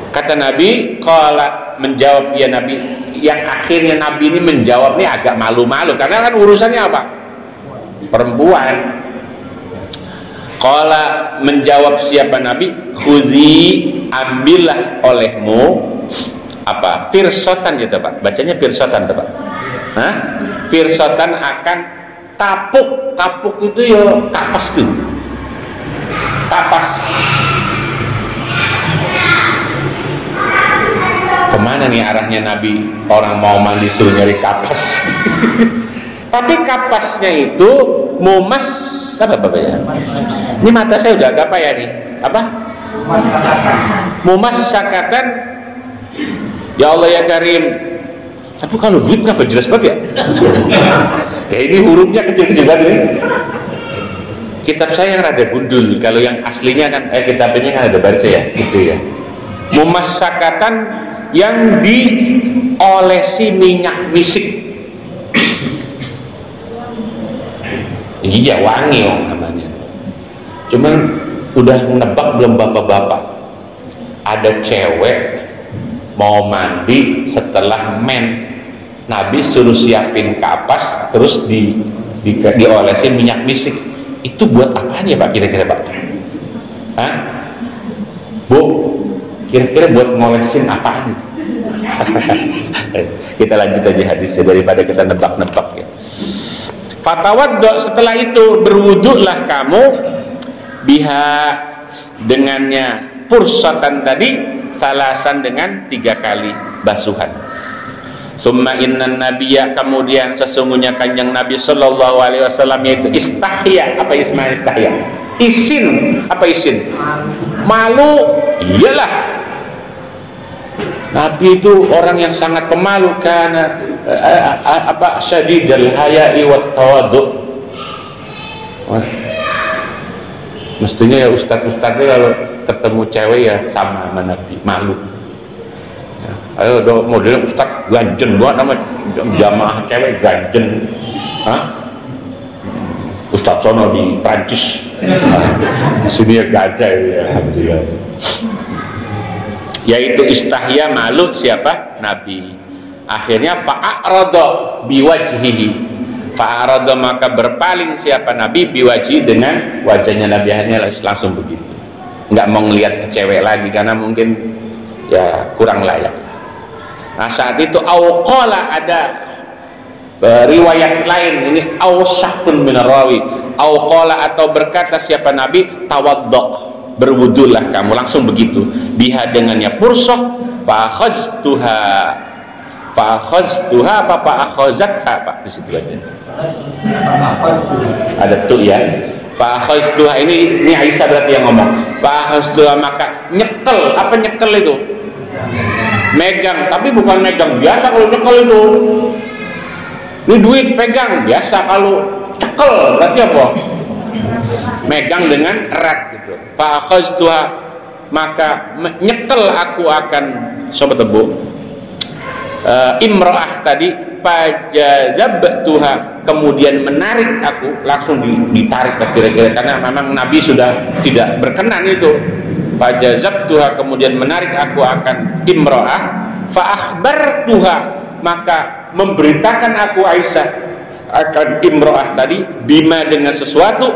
Kata Nabi, qala, menjawab ya Nabi. Yang akhirnya Nabi ini menjawab ini agak malu-malu karena kan urusannya apa? Perempuan. Qala, menjawab siapa Nabi? Khuzi, ambillah olehmu apa? Firsotan ya Pak. Bacanya firsotan Pak. Hah? Firsotan akan tapuk. Tapuk itu ya kapas tuh. Kapas. Kemana nih arahnya Nabi? Orang mau mandi suruh nyari kapas. Tapi kapasnya itu mumas apa ya? Ini mata saya udah agak apa ya nih? Apa? Mumas sakatan. Ya Allah ya Karim. Tapi kalau duit kenapa jelas banget ya? Ya ini hurufnya kecil-kecil banget ini. Kitab saya yang rada gundul. Kalau yang aslinya kan, kitabnya kan ada baris ya, gitu ya. Mumassakatan, yang diolesi minyak misik. Iya wangi namanya. Cuman udah nebak belum bapak-bapak? Ada cewek mau mandi setelah men, Nabi suruh siapin kapas terus diolesin minyak misik. Itu buat apaan ya Pak kira-kira Pak? Hah? Bu, kira-kira buat ngolesin apaan itu? Kita lanjut aja hadisnya daripada kita nebak-nebak ya. Fatawaddo, setelah itu berwuduklah kamu biha, dengannya pursatan tadi, salasan dengan 3 kali basuhan. Summa innan nabiyya, kemudian sesungguhnya kanjeng Nabi sallallahu alaihi wasallam, yaitu istahya. Apa isma istahya? Isin. Apa isin? Malu. Iyalah, Nabi itu orang yang sangat pemalu, karena apa syadidal haya'i wat tawadhu. Mestinya ya ustadz-ustadznya kalau ketemu cewek ya sama Nabi, malu. Ya, ayo do model ustadz ganjen buat nama jamaah cewek ganjen. Hah? Ustadz sono di Prancis. Sini ya gak ada ya, alhamdulillah. Yaitu istahya, malu siapa? Nabi. Akhirnya fa'arada biwajhihi, fa'arada, maka berpaling siapa? Nabi, biwajhi, dengan wajahnya Nabi. Akhirnya langsung begitu, nggak mau ngelihat ke cewek lagi karena mungkin ya kurang layak. Nah saat itu auqala, ada riwayat lain ini ausyakun minar rawi, auqala, atau berkata siapa Nabi, tawaddo, berwudulah kamu, langsung begitu, biha, dengannya pursah, fa'akhaztuha, apa fa'akhazatha Pak, di situ aja ada tuh ya. Fa'akhaztuha, ini Aisyah berarti yang ngomong. Fa'akhaztuha, maka nyekel. Apa nyekel itu? megang, tapi bukan megang biasa kalau nyekel itu. Ini duit pegang biasa, kalau cekel berarti apa? Megang dengan erat gitu. Fa akhaztuha, maka nyekel aku akan sobat tebu imro'ah tadi, fajazabtuha, kemudian menarik aku, langsung ditarik kira-kira, karena memang Nabi sudah tidak berkenan itu. Fajazabtuha, kemudian menarik aku akan imro'ah, fa akhbartuha, maka memberitakan aku Aisyah akan imro'ah tadi, bima, dengan sesuatu,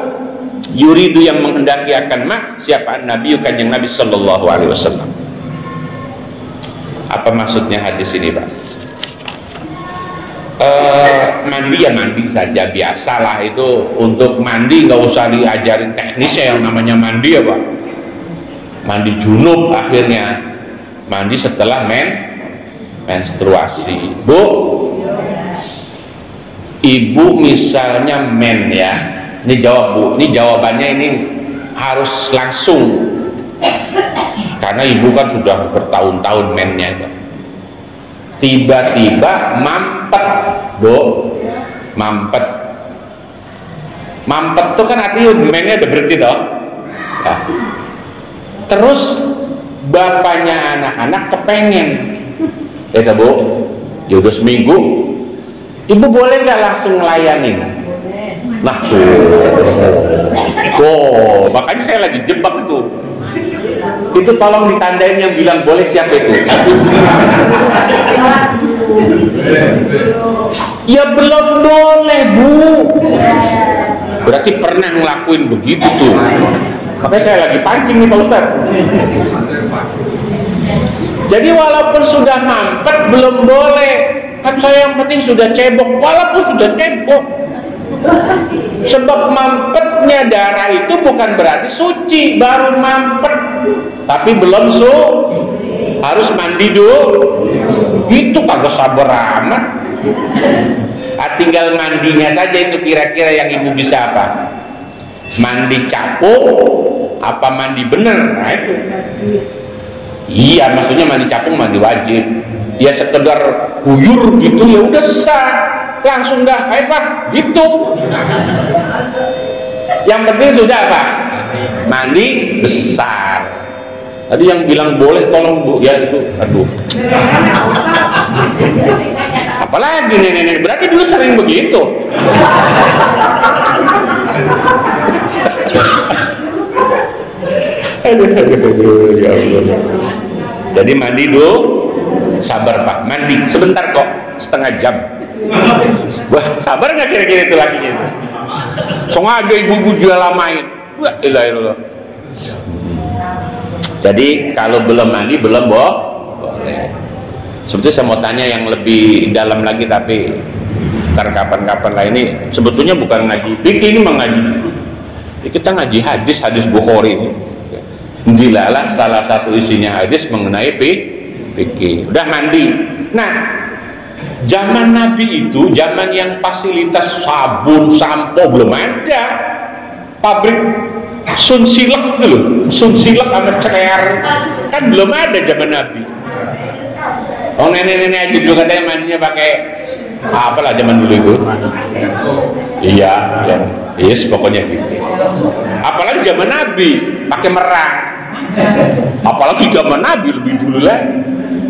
yuridu, yang menghendaki akan siapa Nabi, kanjeng Nabi sallallahu alaihi wasallam. Apa maksudnya hadis ini, Pak? Mandi ya mandi saja, biasalah itu. Untuk mandi nggak usah diajarin teknisnya, yang namanya mandi ya Pak. Mandi junub, akhirnya mandi setelah menstruasi. Bu, ibu misalnya ya, ini jawab Bu, ini jawabannya ini harus langsung, karena ibu kan sudah bertahun-tahun mennya itu. Tiba-tiba mampet, Bu, mampet tuh kan artinya mennya udah berhenti toh. Nah, terus bapaknya anak-anak kepengen, ya Bu, ya udah seminggu, ibu boleh nggak langsung ngelayanin? Nah tuh, makanya saya lagi jebak itu tolong ditandain yang bilang boleh, siapa itu? Ya belum boleh Bu, berarti pernah ngelakuin begitu tuh. Makanya saya lagi pancing nih Pak Ustaz. Jadi walaupun sudah mampet belum boleh, kan saya yang penting sudah cebok, walaupun sudah cebok. Sebab mampetnya darah itu bukan berarti suci, baru mampet tapi belum harus mandi dulu. Gitu kagak sabar amat. Tinggal mandinya saja itu kira-kira yang ibu bisa apa? Mandi capung apa mandi bener? Nah itu. Iya, maksudnya mandi capung mandi wajib. Ya sekedar guyur gitu ya udah sah, langsung dah, ayo Pak, gitu. Yang penting sudah Pak, mandi besar. Tadi yang bilang boleh tolong Bu, ya itu, aduh. Apalagi nenek-nenek, berarti dulu sering begitu. Aduh, ya Allah. Jadi mandi dulu, sabar Pak, mandi sebentar kok, setengah jam. Wah, sabar nggak kira-kira itu lakinya itu? Sengaja ibu-ibu juga lamain. Wah, ilah. Jadi kalau belum mandi belum boleh. Sebetulnya saya mau tanya yang lebih dalam lagi, tapi ntar kapan-kapan lah. Ini sebetulnya bukan ngaji fikih, ini mengaji. Kita ngaji hadis Bukhari ini. Dilalah salah satu isinya hadis mengenai fikih. Udah mandi. Nah, zaman Nabi itu zaman yang fasilitas sabun, sampo belum ada. Pabrik sunsilek dulu, sunsilek sama celer kan belum ada zaman Nabi. Oh, nenek-nenek aja dulu katanya mandinya pakai apalah zaman dulu itu. Iya, ya. Yes, pokoknya gitu. Apalagi zaman Nabi pakai merah. Apalagi zaman Nabi lebih dulu lah.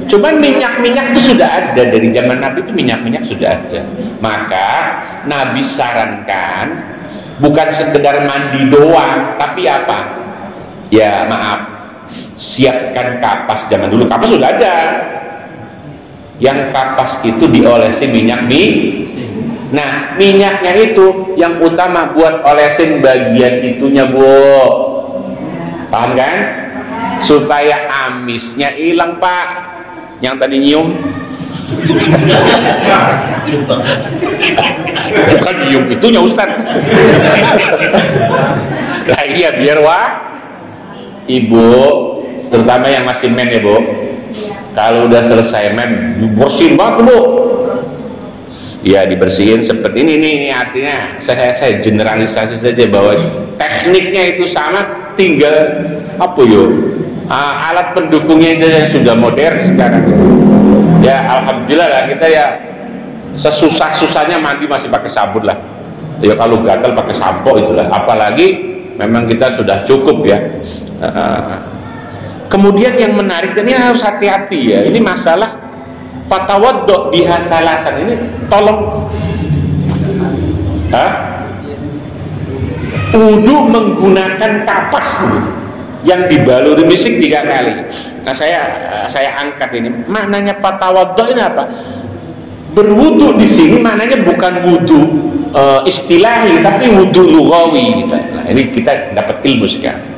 Cuman minyak-minyak itu sudah ada dari zaman Nabi, itu minyak-minyak sudah ada. Maka Nabi sarankan bukan sekedar mandi doang, tapi apa? Ya maaf, siapkan kapas. Zaman dulu kapas sudah ada. Yang kapas itu diolesi minyak Nah, minyaknya itu yang utama buat olesin bagian itunya, Bu. Paham kan? Supaya amisnya hilang, Pak. Yang tadi nyium. Bukan nyium itunya, Ustaz. Nah, iya biar Ibu, terutama yang masih men ya, Bu. Kalau udah selesai men, dibersihin banget, Bu. Ya dibersihin seperti ini artinya saya generalisasi saja bahwa tekniknya itu sama, tinggal apa yo Alat pendukungnya itu yang sudah modern sekarang. Ya alhamdulillah lah, kita ya sesusah-susahnya mandi masih pakai sabun lah. Ya kalau gatal pakai sampo itulah. Apalagi memang kita sudah cukup ya. Kemudian yang menarik, dan ini harus hati-hati ya, ini masalah fatawaddo biha salasan ini, tolong wudu menggunakan kapas yang dibaluri misik 3 kali. Nah saya angkat ini maknanya fatawaddo ini apa? Berwudu di sini maknanya bukan wudu istilahi, tapi wudu lughawi gitu. Nah ini kita dapat ilmu sekarang.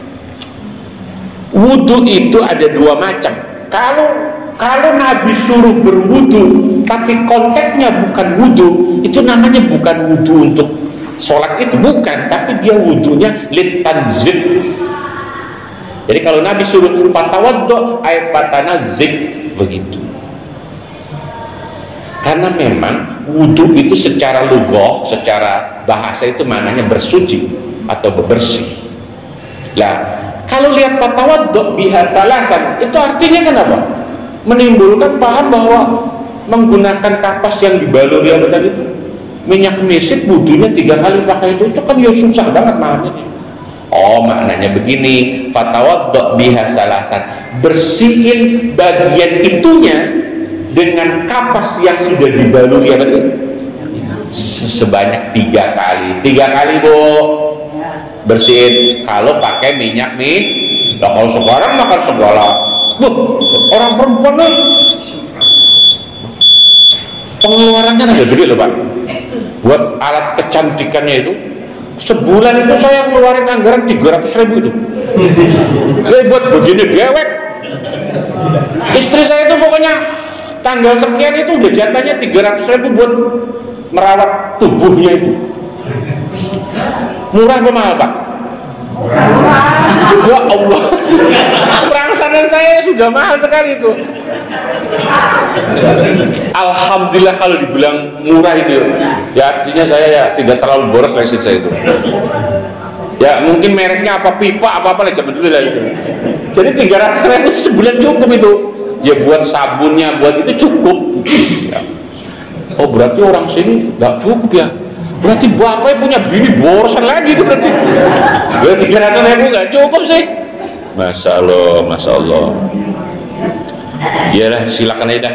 Wudu itu ada 2 macam. Kalau Nabi suruh berwudu tapi konteksnya bukan wudu, itu namanya bukan wudu untuk sholat, itu bukan, tapi dia wudunya litanzif. Jadi kalau Nabi suruh fatawaddo ay fatanazzik, begitu. Karena memang wudu itu secara lughah, secara bahasa itu maknanya bersuci atau bebersih. Lah, kalau lihat fatawaddo biha salasan, itu artinya kenapa? Menimbulkan paham bahwa menggunakan kapas yang dibaluri apa tadi minyak misik wudunya 3 kali pakai itu kan ya susah banget maknanya. Oh maknanya begini, fatawaddo biha salasan, bersihin bagian itunya dengan kapas yang sudah dibaluri apa tadi sebanyak 3 kali. 3 kali Bu bersihin. Kalau pakai minyak kalau sekarang makan segala orang perempuan nih pengeluarannya agak gede loh Pak, buat alat kecantikannya itu sebulan itu saya ngeluarin anggaran 300.000 itu. Buat begini dewek, istri saya itu pokoknya tanggal sekian itu udah jatahnya 300.000 buat merawat tubuhnya itu. Murah apa mahal Pak? Ya Allah, perasaan saya sudah mahal sekali itu. Alhamdulillah kalau dibilang murah itu ya artinya saya ya tidak terlalu boros lah saya itu. Ya mungkin mereknya apa pipa apa lah zaman dulu lah itu. Jadi 300.000 sebulan cukup itu. Ya buat sabunnya buat itu cukup. Ya. Oh berarti orang sini nggak cukup ya? Berarti bapaknya punya bini borosan lagi itu berarti. Ya 300.000 nggak cukup sih. Masya Allah. Iyalah silakan aja dah.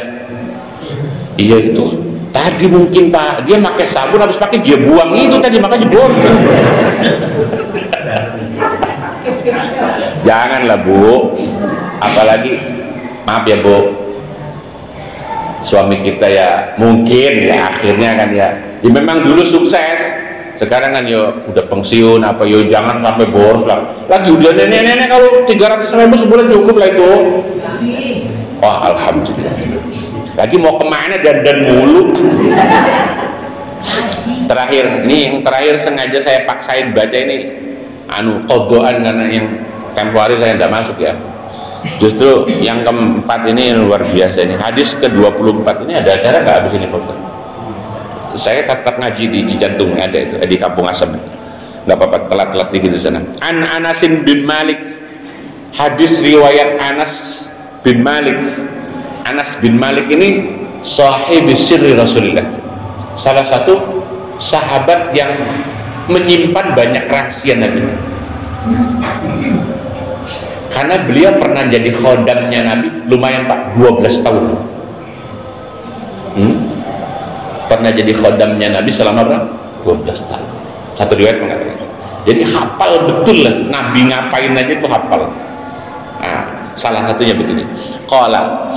Iya itu. Tadi mungkin Pak dia pakai sabun habis pakai dia buang itu tadi makanya bor. Janganlah Bu. Apalagi maaf ya Bu. Suami kita ya mungkin ya akhirnya kan ya memang dulu sukses, sekarang kan yo udah pensiun apa yo jangan sampai boros lah. Lagi udah nenek-nenek kalau 300.000 sebulan cukup lah itu. Wah alhamdulillah. Lagi mau kemana dan mulu. Terakhir nih yang terakhir sengaja saya paksain baca ini qodhoan karena yang tempo hari saya tidak masuk ya. Justru yang keempat ini luar biasa ini. Hadis ke-24 ini ada acara nggak habis ini Pak? Saya tetap ngaji di Jantung ada itu di Kampung Asem. Nggak apa-apa telat-telat dikit di sana. An Anasin bin Malik. Hadis riwayat Anas bin Malik. Anas bin Malik ini sahib sirri Rasulullah. Salah satu sahabat yang menyimpan banyak rahasia Nabi. Karena beliau pernah jadi khodamnya Nabi lumayan Pak 12 tahun. Pernah jadi khodamnya Nabi selama berapa? 12 tahun. Satu riwayat mengatakan. Jadi hafal betul lah Nabi ngapain aja itu hafal. Nah, salah satunya begini. Qala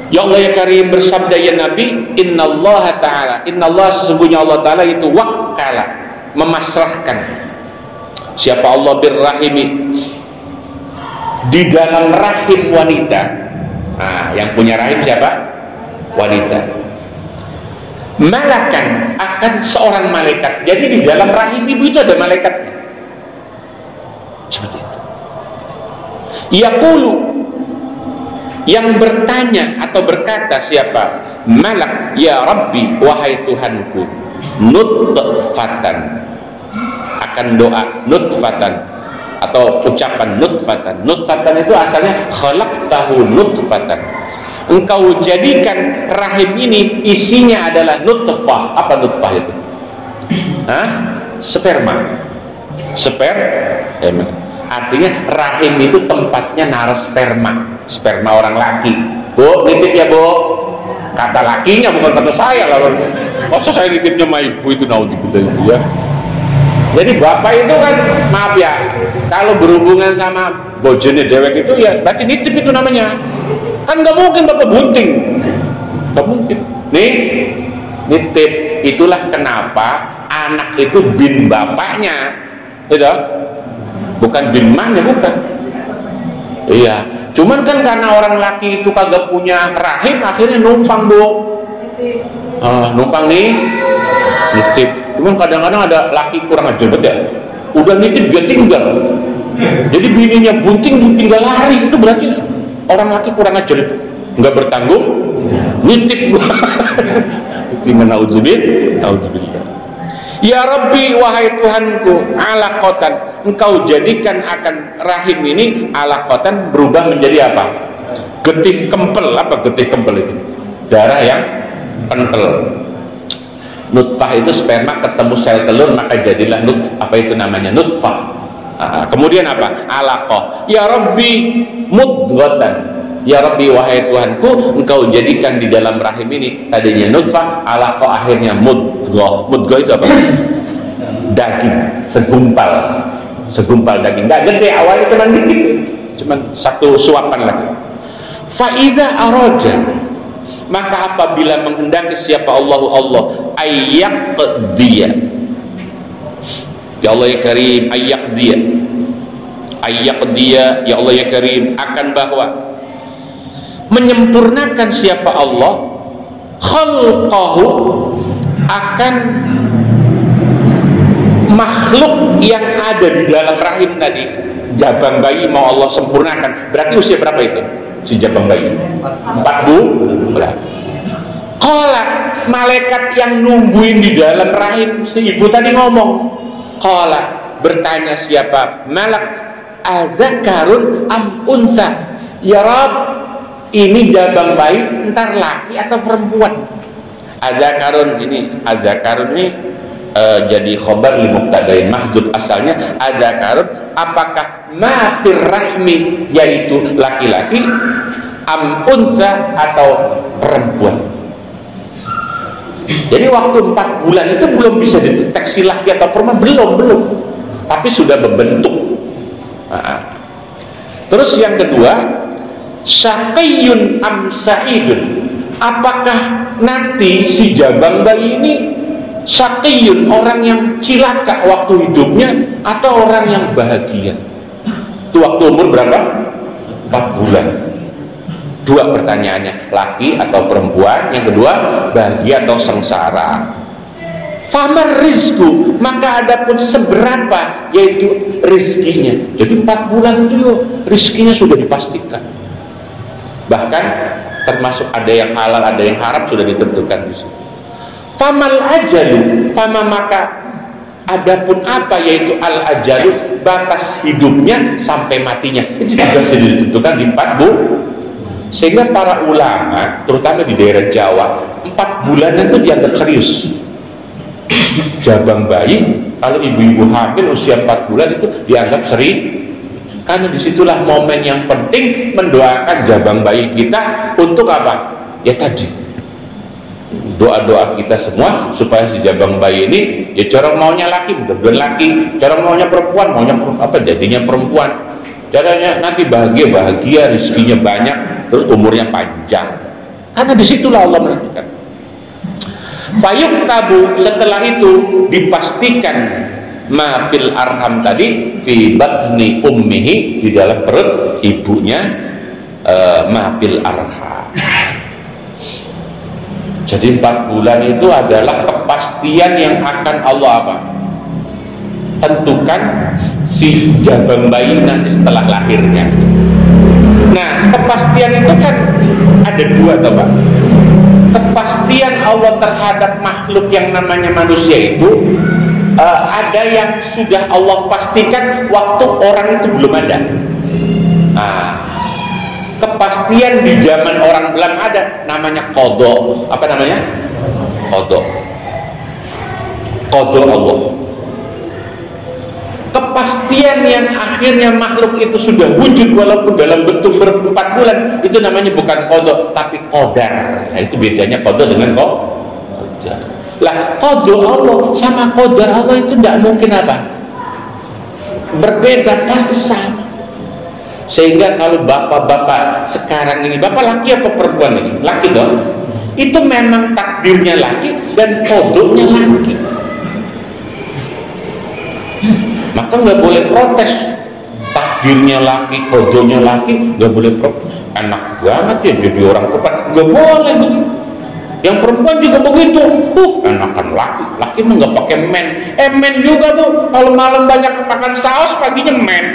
ya Allah ya Karim bersabda ya Nabi, innallaha ta'ala, innallaha sesungguhnya Allah ta'ala itu wakkala memasrahkan siapa Allah birrahimi di dalam rahim wanita. Nah, yang punya rahim siapa? Wanita. Malakan akan seorang malaikat. Jadi di dalam rahim ibu itu ada malaikatnya. Seperti itu. Yaqulu, yang bertanya atau berkata siapa? Malak, ya Rabbi, wahai Tuhanku, nutfatan, akan doa nutfatan, atau ucapan nutfatan. Nutfatan itu asalnya khalaqtahu nutfatan. Engkau jadikan rahim ini isinya adalah nutfah. Apa nutfah itu? Hah? Sperma. Sperma. Artinya rahim itu tempatnya naruh sperma. Sperma orang laki. Bu, nitip ya bu. Kata lakinya bukan kata saya lalu. Masa saya nitipnya sama ibu itu naudzubillah itu ya. Jadi bapak itu kan, maaf ya, kalau berhubungan sama bojone dewek itu ya berarti nitip itu namanya. Kan nggak mungkin bapak bunting, nggak mungkin. Nih nitip. Itulah kenapa anak itu bin bapaknya, gitu? Bukan bin mamnya, bukan. Iya. Cuman kan karena orang laki itu kagak punya rahim, akhirnya numpang bu. Numpang nih, nitip. Cuman kadang-kadang ada laki kurang ajar ya. Udah nitip dia tinggal. Jadi bininya bunting tinggal lari, itu berarti orang laki kurang ajar itu, nggak bertanggung, nitip. Itu naudzubillah. Ya Rabbi, wahai Tuhanku, alaqatan, engkau jadikan akan rahim ini alaqatan berubah menjadi apa? Getih kempel. Apa getih kempel itu? Darah yang kental. Nutfah itu sperma ketemu sel telur maka jadilah apa itu namanya nutfah. Kemudian apa? Alaqah. Ya Rabbi, mudghatan. Ya Rabbi, wahai Tuhanku, engkau jadikan di dalam rahim ini tadinya nutfah, alaqah akhirnya mudghah. Mudghah itu apa? Daging, segumpal daging. Nggak gede, awalnya cuma dikit, cuma satu suapan lagi. Faiza araja, maka apabila menghendaki siapa Allah ayyaqdiya, ya Allah ya Karim, ayyaqdiya, ya Allah ya Karim, akan bahwa menyempurnakan siapa Allah khalqahu, akan makhluk yang ada di dalam rahim tadi, jabang bayi mau Allah sempurnakan. Berarti usia berapa itu si jabang bayi? 4 bulan. Qala, malaikat yang nungguin di dalam rahim si ibu tadi ngomong. Qala, bertanya siapa malak, adzakarun am untha, ya Rabb, ini jabang bayi entar laki atau perempuan? Adzakarun ini jadi khobar li mubtadain mahdzuf, asalnya adzakarun, apakah matir rahmi, yaitu laki-laki, am untha atau perempuan. Jadi waktu 4 bulan itu belum bisa dideteksi laki atau perempuan, belum, tapi sudah berbentuk. Terus yang kedua, syaqiyun am sa'idun, apakah nanti si jabang bayi ini syaqiyun, orang yang cilaka waktu hidupnya, atau orang yang bahagia? Itu waktu umur berapa? 4 bulan. 2 pertanyaannya, laki atau perempuan. Yang kedua, bahagia atau sengsara. Famar rizku, maka adapun seberapa, yaitu rizkinya. Jadi 4 bulan itu rizkinya sudah dipastikan. Bahkan termasuk ada yang halal, ada yang haram sudah ditentukan di situ. Famal ajalu, fama maka adapun apa, yaitu al ajalu, batas hidupnya sampai matinya. Itu juga sudah ditentukan di 4 bulan. Sehingga para ulama, terutama di daerah Jawa, 4 bulan itu dianggap serius. Jabang bayi, kalau ibu-ibu hamil usia 4 bulan itu dianggap serius. Karena disitulah momen yang penting mendoakan jabang bayi kita untuk apa? Ya tadi, doa-doa kita semua supaya si jabang bayi ini ya corong maunya laki, mudah-mudahan laki, corong maunya perempuan, maunya apa jadinya perempuan. Caranya nanti bahagia, rezekinya banyak, terus umurnya panjang. Karena disitulah Allah menentukan. Fayuk tabu, setelah itu dipastikan ma fil arham tadi, fi batni ummihi, di dalam perut ibunya, ma fil arham. Jadi 4 bulan itu adalah kepastian yang akan Allah apa? Tentukan si jabang bayi nanti setelah lahirnya. Nah, kepastian itu kan ada 2 toh Pak. Kepastian Allah terhadap makhluk yang namanya manusia itu ada yang sudah Allah pastikan waktu orang itu belum ada. Nah, kepastian di zaman orang belum ada namanya qada. Apa namanya? Qada. Qada Allah. Kepastian yang akhirnya makhluk itu sudah wujud walaupun dalam bentuk ber4 bulan, itu namanya bukan qada tapi qadar. Nah, itu bedanya qada dengan qadar. Lah, qada Allah sama qadar Allah itu tidak mungkin apa? Berbeda, pasti sama. Sehingga kalau bapak-bapak sekarang ini, bapak laki apa perempuan ini? Laki dong. Itu memang takdirnya laki dan kodoknya laki. Maka nggak boleh protes. Takdirnya laki, kodoknya laki, nggak boleh protes. Enak banget ya jadi orang tepat, nggak boleh. Yang perempuan juga begitu. Enakan laki, laki mah nggak pakai men. Men juga bu. Kalau malam banyak makan saus, paginya men.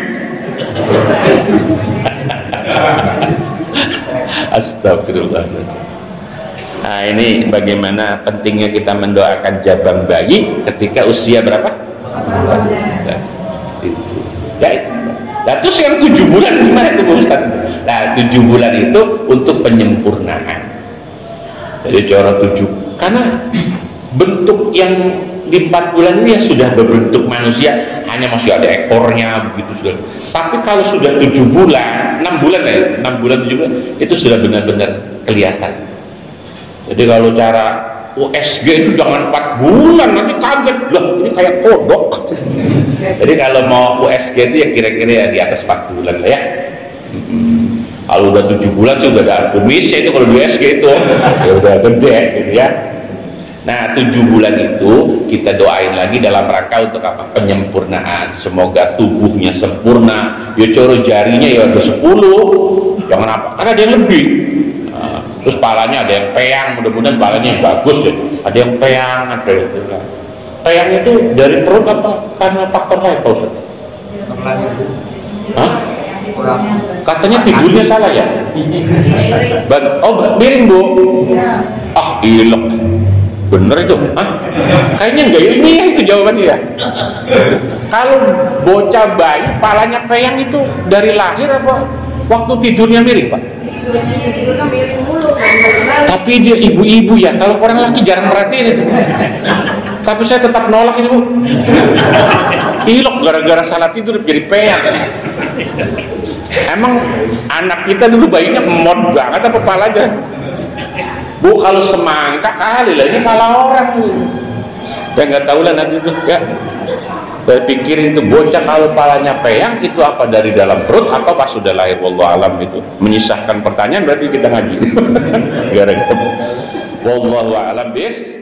Astagfirullah. Nah, ini bagaimana pentingnya kita mendoakan jabang bayi ketika usia berapa? Nah, terus yang 7 bulan gimana itu Ustaz? Nah, 7 bulan itu untuk penyempurnaan. Jadi cara 7, karena bentuk yang di 4 bulan ini ya sudah berbentuk manusia, hanya masih ada ekornya begitu sudah. Tapi kalau sudah 7 bulan, 6 bulan ya, 6 bulan 7 bulan itu sudah benar-benar kelihatan. Jadi kalau cara USG itu jangan 4 bulan, nanti kaget lah ini kayak kodok. Jadi kalau mau USG itu ya kira-kira ya di atas 4 bulan lah ya. Kalau udah 7 bulan sih udah ada kumisnya itu kalau di USG itu ya udah gede gitu ya. Nah, 7 bulan itu kita doain lagi dalam rangka untuk apa? Penyempurnaan. Semoga tubuhnya sempurna. Ya coro jarinya ya ada 10. Jangan apa? Karena ada yang lebih. Nah, terus palanya ada yang peyang. Mudah-mudahan palanya yang bagus ya. Ada yang peyang, ada yang peyang. Peyang itu dari perut apa? Karena faktor lain, Pak Ustaz? Hah? Katanya tidurnya salah ya? Oh, miring bu? Ah, ilok. Bener itu? Hah? Kayaknya enggak ilmiah itu jawabannya ya. Kalau bocah bayi palanya peyang itu dari lahir apa waktu tidurnya miring Pak? Tidurnya miring mulu. Tapi dia ibu-ibu ya, kalau orang laki jarang perhatiin itu. Tapi saya tetap nolak ini bu. Ilok gara-gara salah tidur jadi peyang. Emang anak kita dulu bayinya emot banget apa palanya? Bu, kalau semangka kali lah, ini malah orang ya nggak tahu lah nanti itu ya. Saya pikirin itu bocah kalau palanya peyang itu apa dari dalam perut atau pas sudah lahir, wallahu alam. Itu menyisahkan pertanyaan berarti kita ngaji. Gara-gara wallahu alam bis.